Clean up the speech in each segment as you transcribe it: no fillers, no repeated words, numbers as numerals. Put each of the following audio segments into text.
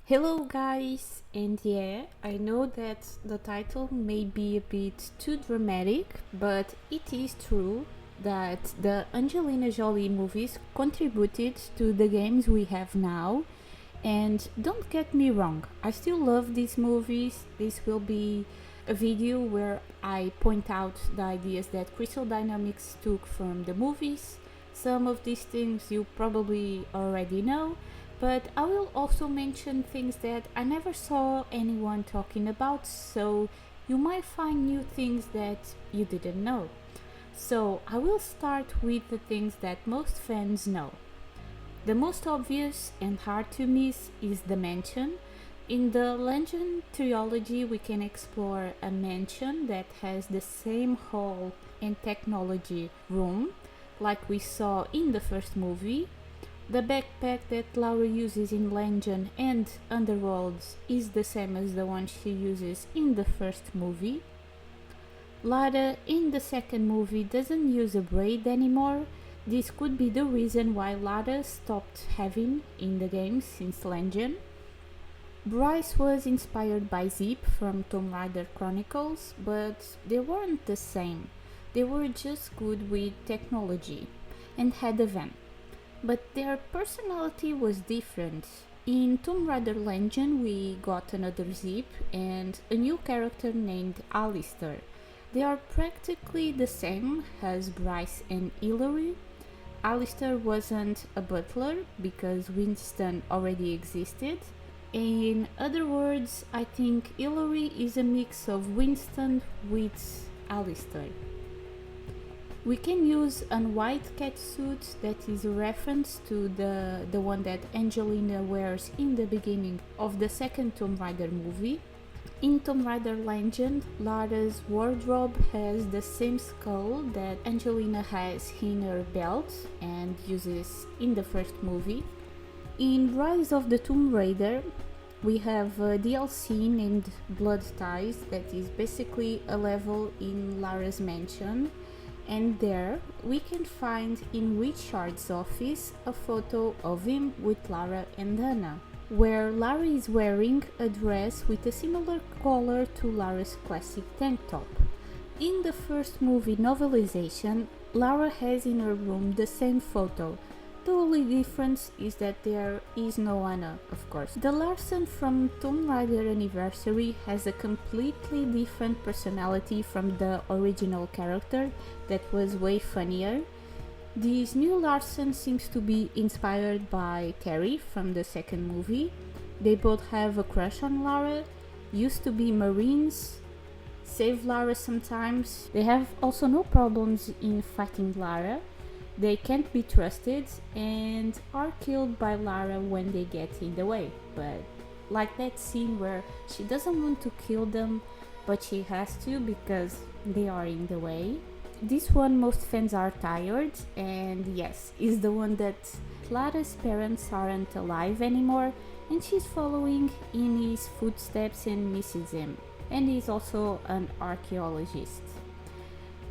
Hello guys, and yeah, I know that the title may be a bit too dramatic, but it is true that the Angelina Jolie movies contributed to the games we have now. And don't get me wrong, I still love these movies. This will be a video where I point out the ideas that Crystal Dynamics took from the movies. Some of these things you probably already know, but I will also mention things that I never saw anyone talking about, so you might find new things that you didn't know. So I will start with the things that most fans know. The most obvious and hard to miss is the mansion. In the Legend trilogy, we can explore a mansion that has the same hall and technology room like we saw in the first movie. The backpack that Laura uses in Legend and Underworlds is the same as the one she uses in the first movie. Lara in the second movie doesn't use a braid anymore. This could be the reason why Lara stopped having in the game since Legend. Bryce was inspired by Zip from Tomb Raider Chronicles, but they weren't the same. They were just good with technology and had a van. But their personality was different. In Tomb Raider Legend, we got another Zip and a new character named Alistair. They are practically the same as Bryce and Hillary. Alistair wasn't a butler because Winston already existed. In other words, I think Hillary is a mix of Winston with Alistair. We can use a white catsuit that is a reference to the one that Angelina wears in the beginning of the second Tomb Raider movie. In Tomb Raider Legend, Lara's wardrobe has the same skull that Angelina has in her belt and uses in the first movie. In Rise of the Tomb Raider, we have a DLC named Blood Ties that is basically a level in Lara's mansion, and there we can find in Richard's office a photo of him with Lara and Anna, where Lara is wearing a dress with a similar color to Lara's classic tank top. In the first movie novelization, Lara has in her room the same photo. The only difference is that there is no Anna, of course. The Larson from Tomb Raider Anniversary has a completely different personality from the original character that was way funnier. This new Larson seems to be inspired by Terry from the second movie. They both have a crush on Lara, used to be Marines, save Lara sometimes. They have also no problems in fighting Lara. They can't be trusted and are killed by Lara when they get in the way. But like that scene where she doesn't want to kill them, but she has to because they are in the way. This one most fans are tired, and yes, is the one that Lara's parents aren't alive anymore and she's following in his footsteps and misses him. And he's also an archaeologist.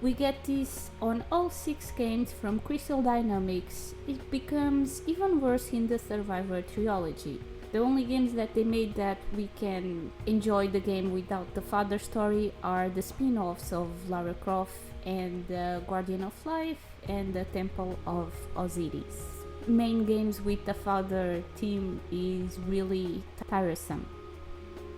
We get this on all 6 games from Crystal Dynamics. It becomes even worse in the Survivor trilogy. The only games that they made that we can enjoy the game without the father story are the spin-offs of Lara Croft and the Guardian of Life and the Temple of Osiris. Main games with the father theme is really tiresome.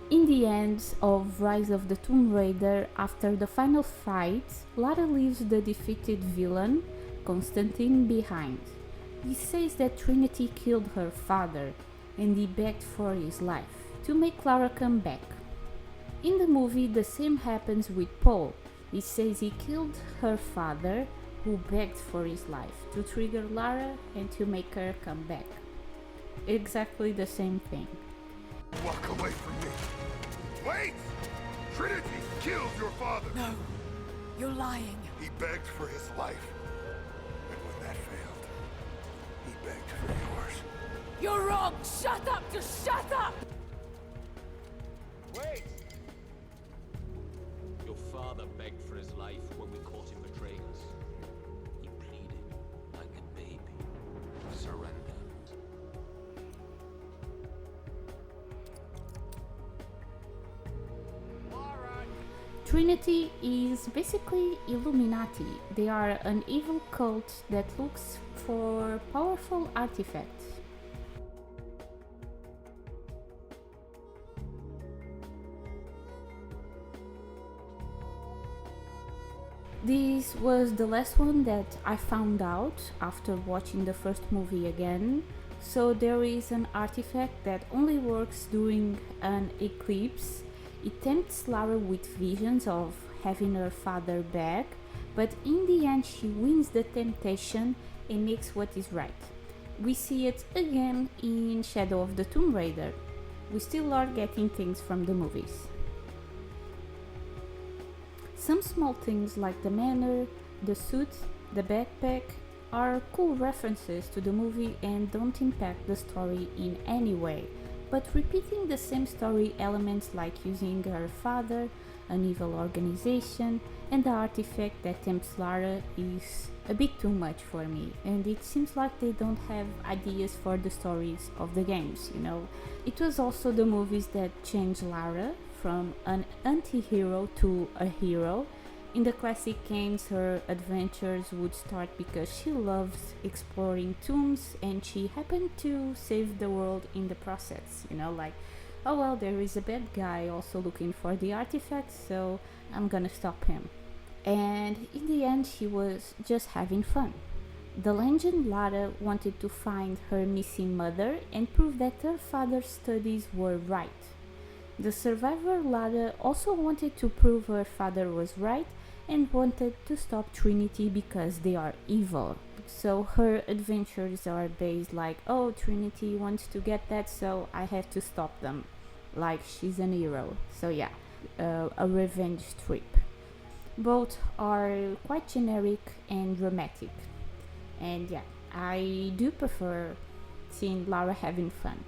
In the end of Rise of the Tomb Raider, after the final fight, Lara leaves the defeated villain, Constantine, behind. He says that Trinity killed her father, and he begged for his life to make Lara come back. In the movie, the same happens with Paul. He says he killed her father, who begged for his life, to trigger Lara and to make her come back. Exactly the same thing. Walk away from me. Wait! Trinity killed your father! No, you're lying. He begged for his life. And when that failed, he begged for yours. You're wrong! Shut up! Just shut up! Wait! Your father begged for his life when we caught him betraying us. He pleaded like a baby. Surrender. Trinity is basically Illuminati. They are an evil cult that looks for powerful artifacts. This was the last one that I found out after watching the first movie again. So there is an artifact that only works during an eclipse. It tempts Lara with visions of having her father back, but in the end she wins the temptation and makes what is right. We see it again in Shadow of the Tomb Raider. We still are getting things from the movies. Some small things like the manor, the suit, the backpack are cool references to the movie and don't impact the story in any way, but repeating the same story elements like using her father, an evil organization, and the artifact that tempts Lara is a bit too much for me, and it seems like they don't have ideas for the stories of the games, you know. It was also the movies that changed Lara from an anti-hero to a hero. In the classic games, her adventures would start because she loves exploring tombs and she happened to save the world in the process, you know, like, oh well, there is a bad guy also looking for the artifact, so I'm gonna stop him. And in the end, she was just having fun. The legend Lara wanted to find her missing mother and prove that her father's studies were right. The survivor Lara also wanted to prove her father was right and wanted to stop Trinity because they are evil. So her adventures are based like, oh, Trinity wants to get that, so I have to stop them. Like she's an hero. So yeah, a revenge trip. Both are quite generic and dramatic. And yeah, I do prefer seeing Lara having fun.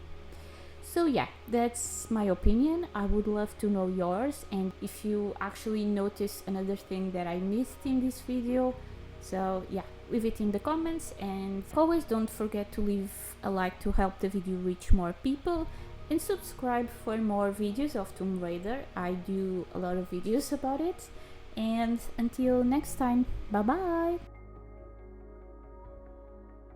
So yeah, that's my opinion. I would love to know yours, and if you actually notice another thing that I missed in this video. So yeah, leave it in the comments, and always don't forget to leave a like to help the video reach more people, and subscribe for more videos of Tomb Raider. I do a lot of videos about it, and until next time, bye bye!